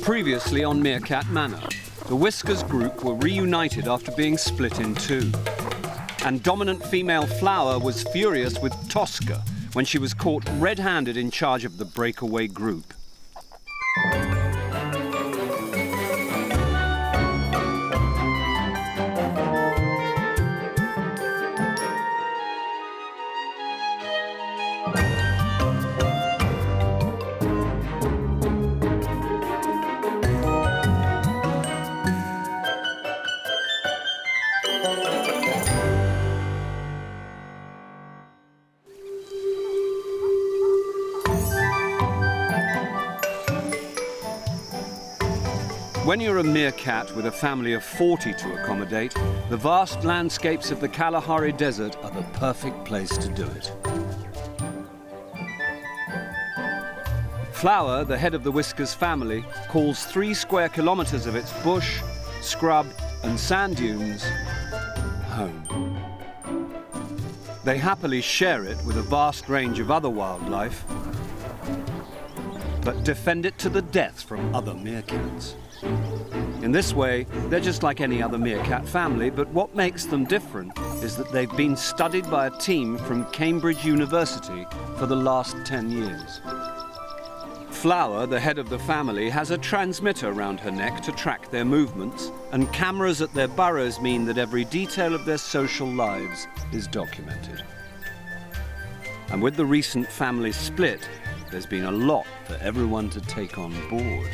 Previously on Merkaat Manor, the Whiskers group were reunited after being split in two. And dominant female Flower was furious with Tosca when she was caught red-handed in charge of the breakaway group. When you're a meerkat with a family of 40 to accommodate, the vast landscapes of the Kalahari Desert are the perfect place to do it. Flower, the head of the Whiskers family, calls 3 square kilometers of its bush, scrub and sand dunes home. They happily share it with a vast range of other wildlife, but defend it to the death from other meerkats. In this way, they're just like any other meerkat family, but what makes them different is that they've been studied by a team from Cambridge University for the last 10 years. Flower, the head of the family, has a transmitter around her neck to track their movements, and cameras at their burrows mean that every detail of their social lives is documented. And with the recent family split, there's been a lot for everyone to take on board.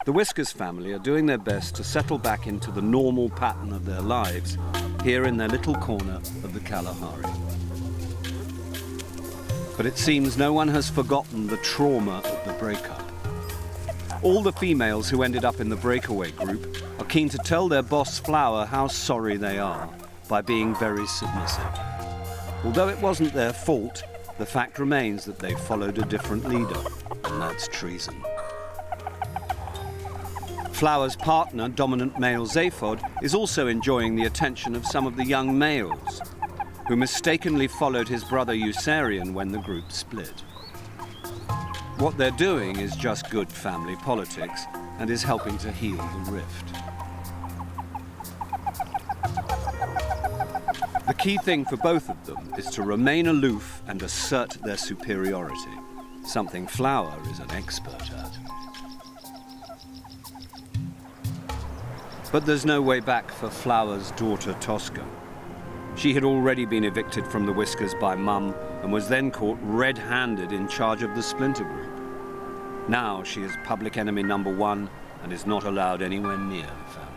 The Whiskers family are doing their best to settle back into the normal pattern of their lives here in their little corner of the Kalahari. But it seems no one has forgotten the trauma of the breakup. All the females who ended up in the breakaway group are keen to tell their boss Flower how sorry they are by being very submissive. Although it wasn't their fault, the fact remains that they followed a different leader, and that's treason. Flower's partner, dominant male Zaphod, is also enjoying the attention of some of the young males, who mistakenly followed his brother Usarian when the group split. What they're doing is just good family politics and is helping to heal the rift. The key thing for both of them is to remain aloof and assert their superiority, something Flower is an expert at. But there's no way back for Flower's daughter Tosca. She had already been evicted from the Whiskers by Mum and was then caught red-handed in charge of the splinter group. Now she is public enemy number 1 and is not allowed anywhere near the family.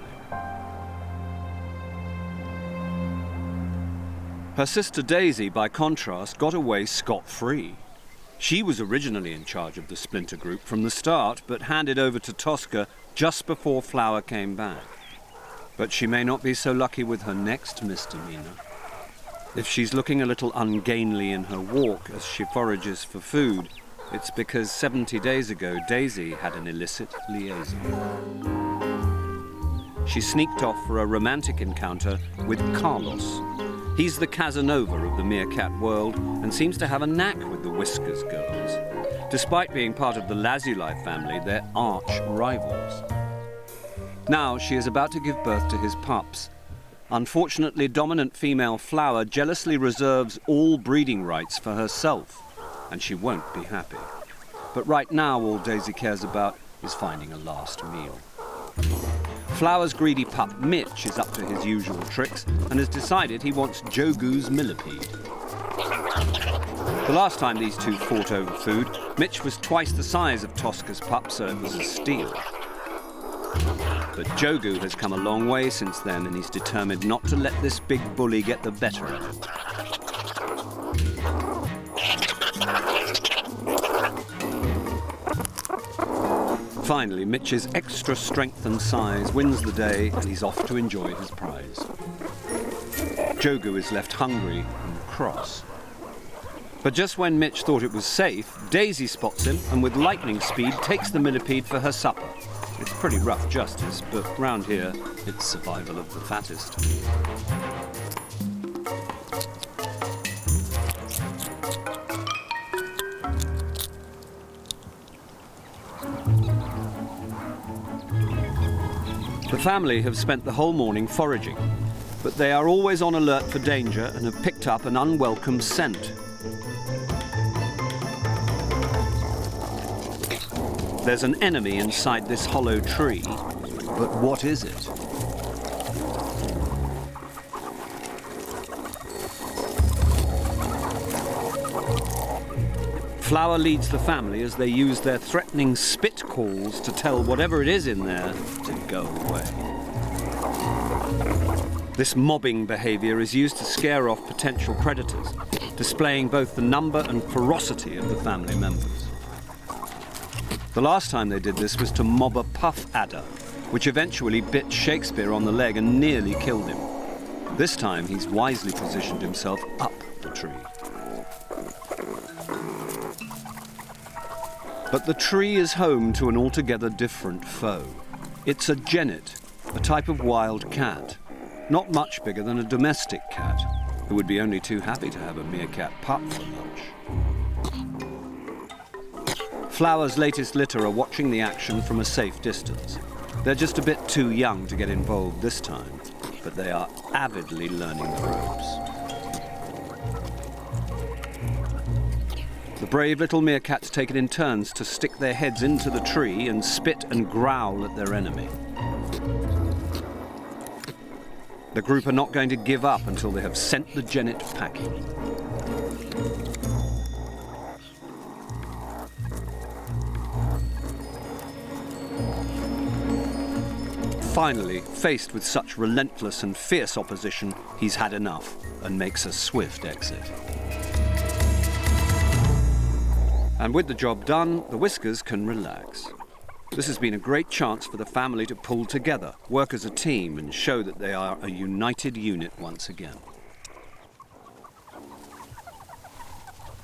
Her sister Daisy, by contrast, got away scot-free. She was originally in charge of the splinter group from the start, but handed over to Tosca just before Flower came back. But she may not be so lucky with her next misdemeanor. If she's looking a little ungainly in her walk as she forages for food, it's because 70 days ago Daisy had an illicit liaison. She sneaked off for a romantic encounter with Carlos. He's the Casanova of the meerkat world and seems to have a knack with the Whiskers girls. Despite being part of the Lazuli family, they're arch rivals. Now she is about to give birth to his pups. Unfortunately, dominant female Flower jealously reserves all breeding rights for herself, and she won't be happy. But right now, all Daisy cares about is finding a last meal. Flower's greedy pup Mitch is up to his usual tricks and has decided he wants Jogu's millipede. The last time these two fought over food, Mitch was twice the size of Tosca's pup, so it was a steal. But Jogu has come a long way since then, and he's determined not to let this big bully get the better of him. Finally, Mitch's extra strength and size wins the day, and he's off to enjoy his prize. Jogu is left hungry and cross. But just when Mitch thought it was safe, Daisy spots him and with lightning speed takes the millipede for her supper. It's pretty rough justice, but round here, it's survival of the fattest. The family have spent the whole morning foraging, but they are always on alert for danger and have picked up an unwelcome scent. There's an enemy inside this hollow tree, but what is it? Flower leads the family as they use their threatening spit calls to tell whatever it is in there to go away. This mobbing behaviour is used to scare off potential predators, displaying both the number and ferocity of the family members. The last time they did this was to mob a puff adder, which eventually bit Shakespeare on the leg and nearly killed him. This time he's wisely positioned himself up the tree. But the tree is home to an altogether different foe. It's a genet, a type of wild cat, not much bigger than a domestic cat, who would be only too happy to have a meerkat pup for lunch. Flower's latest litter are watching the action from a safe distance. They're just a bit too young to get involved this time, but they are avidly learning the ropes. The brave little meerkats take it in turns to stick their heads into the tree and spit and growl at their enemy. The group are not going to give up until they have sent the genet packing. Finally, faced with such relentless and fierce opposition, he's had enough and makes a swift exit. And with the job done, the Whiskers can relax. This has been a great chance for the family to pull together, work as a team, and show that they are a united unit once again.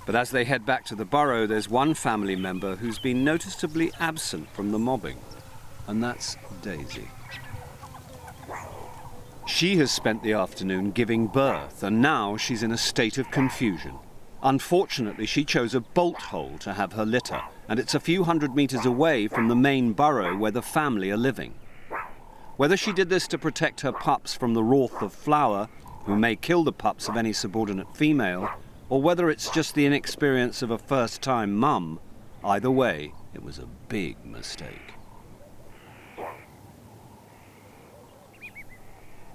But as they head back to the burrow, there's one family member who's been noticeably absent from the mobbing, and that's Daisy. She has spent the afternoon giving birth, and now she's in a state of confusion. Unfortunately, she chose a bolt hole to have her litter, and it's a few hundred meters away from the main burrow where the family are living. Whether she did this to protect her pups from the wrath of Flower, who may kill the pups of any subordinate female, or whether it's just the inexperience of a first-time mum, either way, it was a big mistake.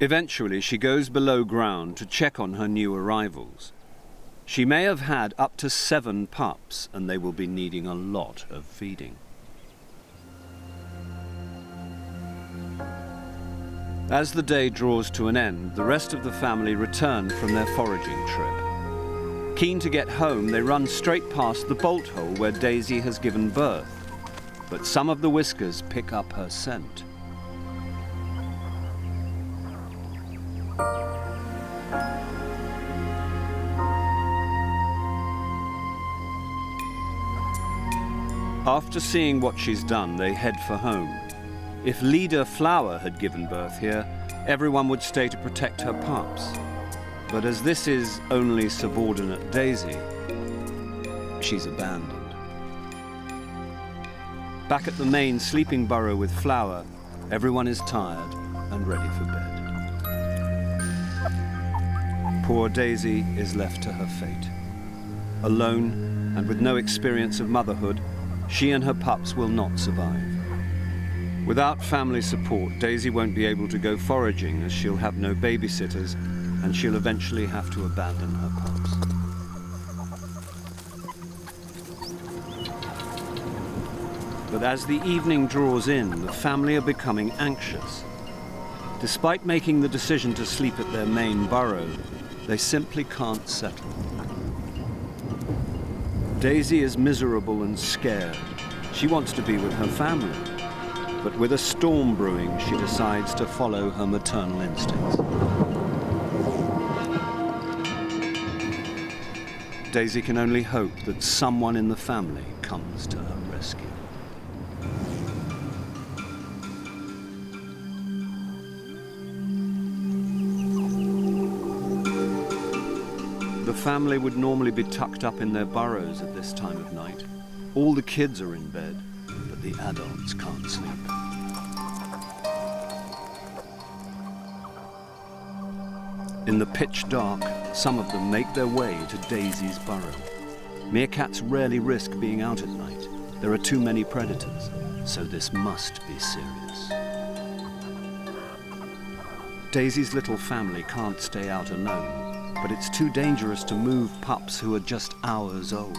Eventually, she goes below ground to check on her new arrivals. She may have had up to 7 pups, and they will be needing a lot of feeding. As the day draws to an end, the rest of the family return from their foraging trip. Keen to get home, they run straight past the bolt hole where Daisy has given birth. But some of the Whiskers pick up her scent. After seeing what she's done, they head for home. If leader Flower had given birth here, everyone would stay to protect her pups. But as this is only subordinate Daisy, she's abandoned. Back at the main sleeping burrow with Flower, everyone is tired and ready for bed. Poor Daisy is left to her fate. Alone and with no experience of motherhood, she and her pups will not survive. Without family support, Daisy won't be able to go foraging as she'll have no babysitters, and she'll eventually have to abandon her pups. But as the evening draws in, the family are becoming anxious. Despite making the decision to sleep at their main burrow, they simply can't settle. Daisy is miserable and scared. She wants to be with her family. But with a storm brewing, she decides to follow her maternal instincts. Daisy can only hope that someone in the family comes to her rescue. The family would normally be tucked up in their burrows at this time of night. All the kids are in bed, but the adults can't sleep. In the pitch dark, some of them make their way to Daisy's burrow. Meerkats rarely risk being out at night. There are too many predators, so this must be serious. Daisy's little family can't stay out alone, but it's too dangerous to move pups who are just hours old.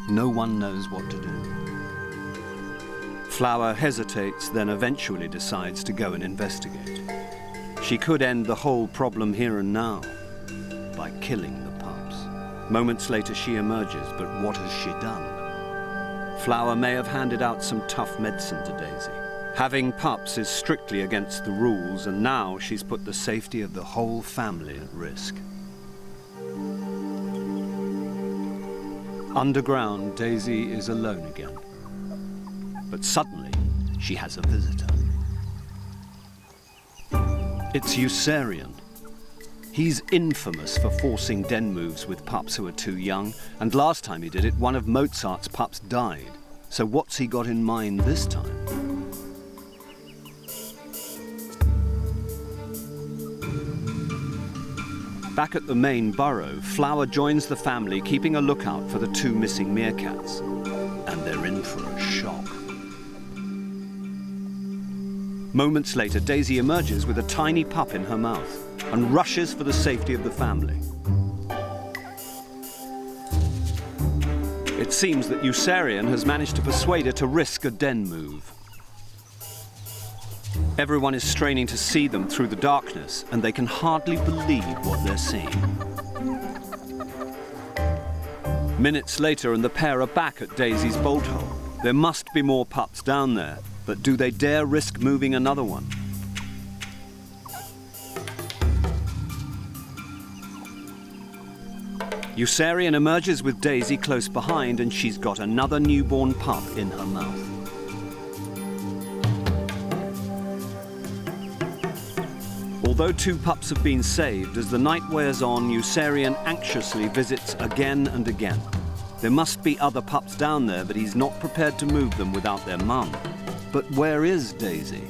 No one knows what to do. Flower hesitates, then eventually decides to go and investigate. She could end the whole problem here and now by killing the pups. Moments later she emerges, but what has she done? Flower may have handed out some tough medicine to Daisy. Having pups is strictly against the rules, and now she's put the safety of the whole family at risk. Underground, Daisy is alone again. But suddenly, she has a visitor. It's Eucerian. He's infamous for forcing den moves with pups who are too young, and last time he did it, one of Mozart's pups died. So what's he got in mind this time? Back at the main burrow, Flower joins the family, keeping a lookout for the two missing meerkats. And they're in for a shock. Moments later, Daisy emerges with a tiny pup in her mouth and rushes for the safety of the family. It seems that Eucerian has managed to persuade her to risk a den move. Everyone is straining to see them through the darkness, and they can hardly believe what they're seeing. Minutes later, and the pair are back at Daisy's bolt hole. There must be more pups down there, but do they dare risk moving another one? Eucerian emerges with Daisy close behind, and she's got another newborn pup in her mouth. Although two pups have been saved, as the night wears on, Eucerian anxiously visits again and again. There must be other pups down there, but he's not prepared to move them without their mum. But where is Daisy?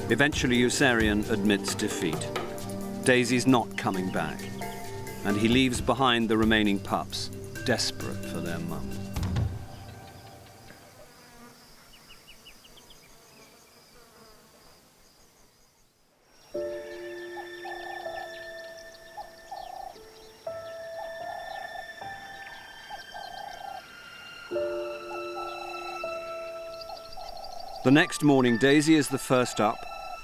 Eventually, Eucerian admits defeat. Daisy's not coming back, and he leaves behind the remaining pups, desperate for their mum. The next morning, Daisy is the first up,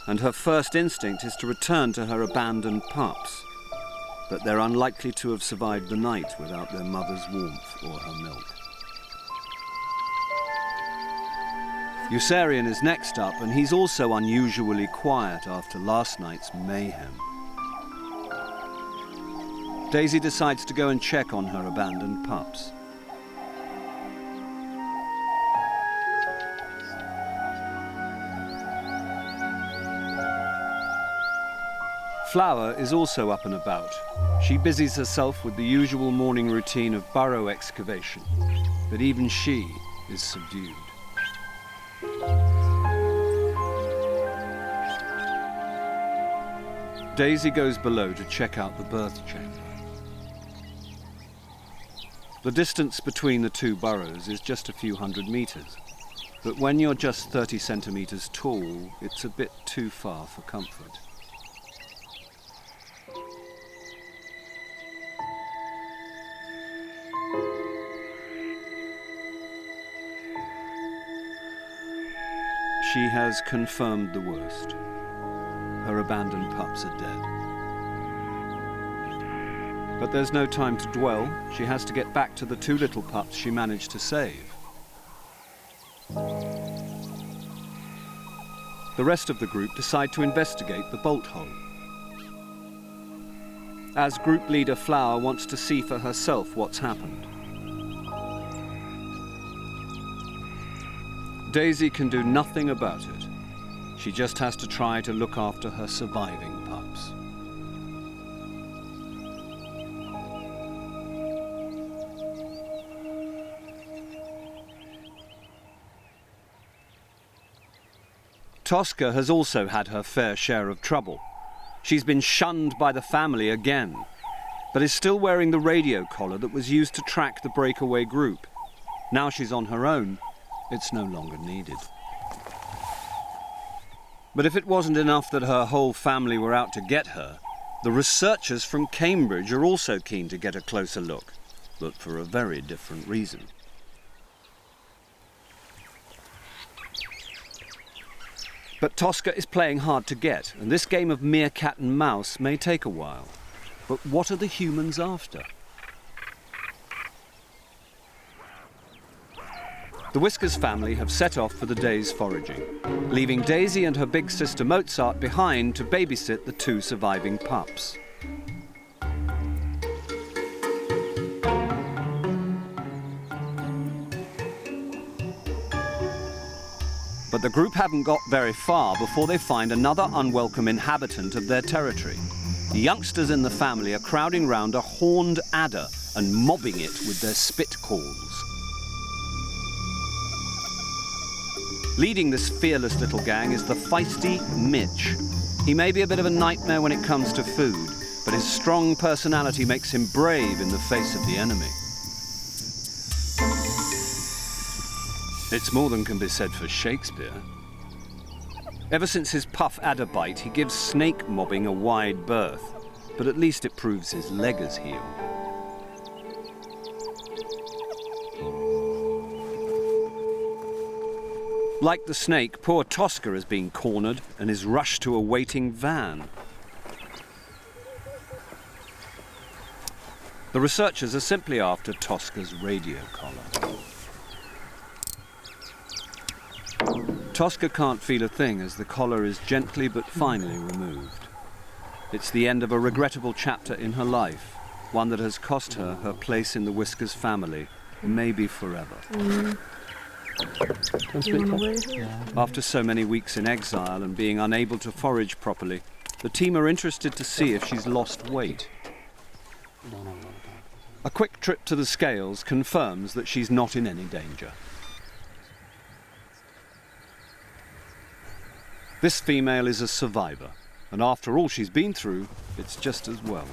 and her first instinct is to return to her abandoned pups. But they're unlikely to have survived the night without their mother's warmth or her milk. Eucerian is next up, and he's also unusually quiet after last night's mayhem. Daisy decides to go and check on her abandoned pups. Flower is also up and about. She busies herself with the usual morning routine of burrow excavation, but even she is subdued. Daisy goes below to check out the birth chamber. The distance between the two burrows is just a few hundred meters, but when you're just 30 centimeters tall, it's a bit too far for comfort. She has confirmed the worst. Her abandoned pups are dead. But there's no time to dwell. She has to get back to the two little pups she managed to save. The rest of the group decide to investigate the bolt hole. As group leader, Flower wants to see for herself what's happened. Daisy can do nothing about it. She just has to try to look after her surviving pups. Tosca has also had her fair share of trouble. She's been shunned by the family again, but is still wearing the radio collar that was used to track the breakaway group. Now she's on her own, it's no longer needed. But if it wasn't enough that her whole family were out to get her, the researchers from Cambridge are also keen to get a closer look, but for a very different reason. But Tosca is playing hard to get, and this game of meerkat and mouse may take a while. But what are the humans after? The Whiskers family have set off for the day's foraging, leaving Daisy and her big sister Mozart behind to babysit the 2 surviving pups. But the group haven't got very far before they find another unwelcome inhabitant of their territory. The youngsters in the family are crowding round a horned adder and mobbing it with their spit calls. Leading this fearless little gang is the feisty Mitch. He may be a bit of a nightmare when it comes to food, but his strong personality makes him brave in the face of the enemy. It's more than can be said for Shakespeare. Ever since his puff adder bite, he gives snake mobbing a wide berth, but at least it proves his leg is healed. Like the snake, poor Tosca has been cornered and is rushed to a waiting van. The researchers are simply after Tosca's radio collar. Tosca can't feel a thing as the collar is gently but finally removed. It's the end of a regrettable chapter in her life, one that has cost her her place in the Whiskers family, maybe forever. After so many weeks in exile and being unable to forage properly, the team are interested to see if she's lost weight. A quick trip to the scales confirms that she's not in any danger. This female is a survivor, and after all she's been through, it's just as well.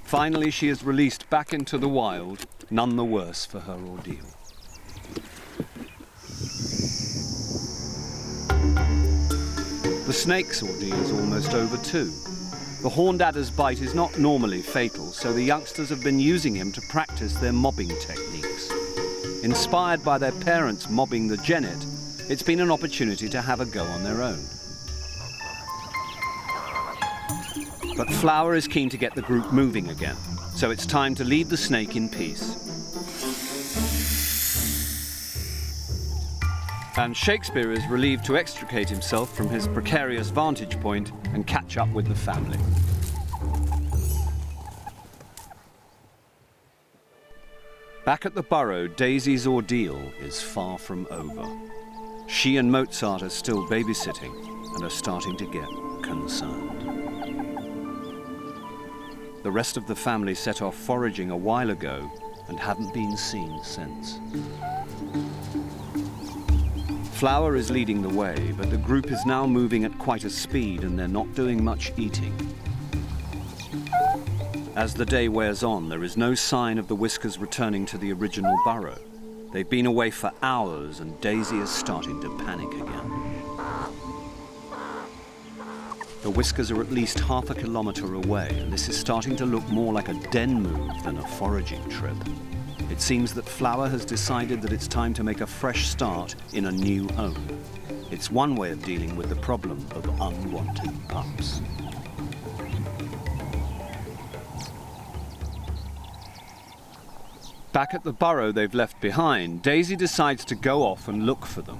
Finally, she is released back into the wild, none the worse for her ordeal. The snake's ordeal is almost over too. The horned adder's bite is not normally fatal, so the youngsters have been using him to practice their mobbing techniques. Inspired by their parents mobbing the genet, it's been an opportunity to have a go on their own. But Flower is keen to get the group moving again, so it's time to leave the snake in peace. And Shakespeare is relieved to extricate himself from his precarious vantage point and catch up with the family. Back at the burrow, Daisy's ordeal is far from over. She and Mozart are still babysitting and are starting to get concerned. The rest of the family set off foraging a while ago and haven't been seen since. Flower is leading the way, but the group is now moving at quite a speed and they're not doing much eating. As the day wears on, there is no sign of the Whiskers returning to the original burrow. They've been away for hours and Daisy is starting to panic again. The Whiskers are at least half a kilometre away, and this is starting to look more like a den move than a foraging trip. It seems that Flower has decided that it's time to make a fresh start in a new home. It's one way of dealing with the problem of unwanted pups. Back at the burrow they've left behind, Daisy decides to go off and look for them.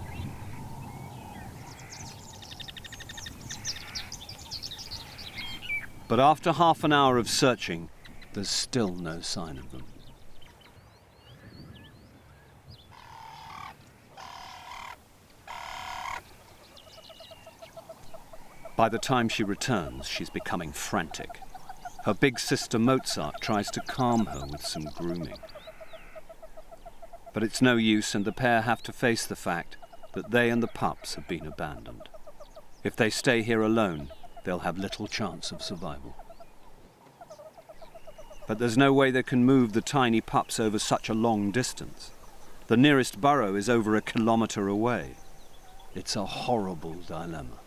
But after half an hour of searching, there's still no sign of them. By the time she returns, she's becoming frantic. Her big sister Mozart tries to calm her with some grooming. But it's no use, and the pair have to face the fact that they and the pups have been abandoned. If they stay here alone, they'll have little chance of survival. But there's no way they can move the tiny pups over such a long distance. The nearest burrow is over 1 kilometre away. It's a horrible dilemma.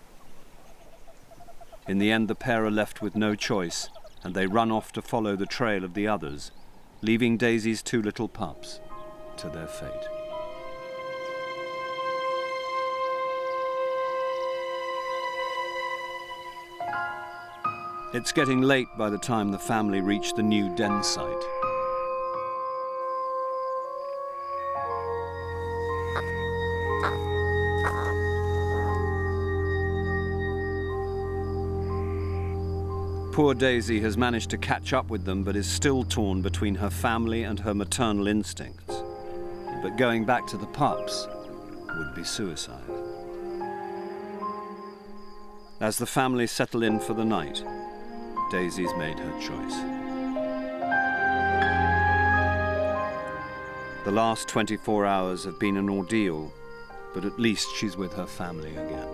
In the end, the pair are left with no choice, and they run off to follow the trail of the others, leaving Daisy's 2 little pups to their fate. It's getting late by the time the family reach the new den site. Poor Daisy has managed to catch up with them, but is still torn between her family and her maternal instincts. But going back to the pups would be suicide. As the family settle in for the night, Daisy's made her choice. The last 24 hours have been an ordeal, but at least she's with her family again.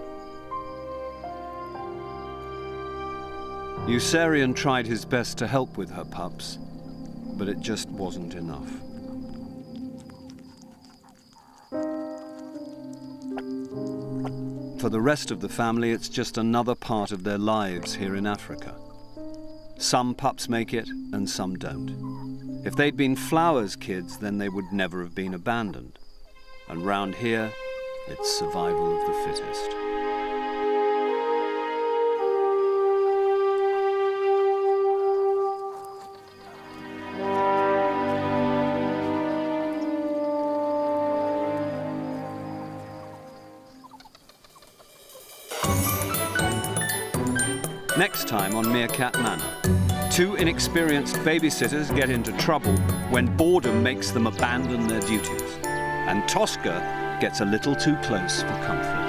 Yossarian tried his best to help with her pups, but it just wasn't enough. For the rest of the family, it's just another part of their lives here in Africa. Some pups make it, and some don't. If they'd been Flower's kids, then they would never have been abandoned. And round here, it's survival of the fittest. Next time on Meerkat Manor, 2 inexperienced babysitters get into trouble when boredom makes them abandon their duties, and Tosca gets a little too close for comfort.